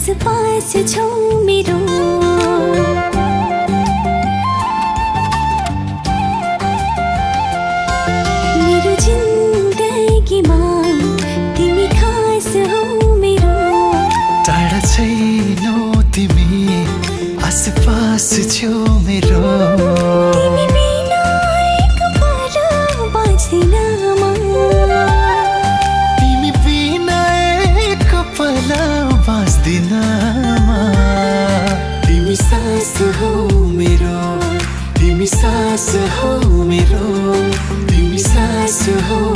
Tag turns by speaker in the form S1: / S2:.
S1: आसपास छौ मेरो। मेरो जिन्दगीमा तिमी खास हौ मेरो।
S2: टाढा छैनौ तिमी आसपास छौ मेरो।
S1: तिमी बिना एक पल बाँच्दिन म।
S2: तिमी बिना एक पल बाँच्दिन म। तिमी सास हौ मेरो, तिमी सास हौ मेरो, तिमी सास हौ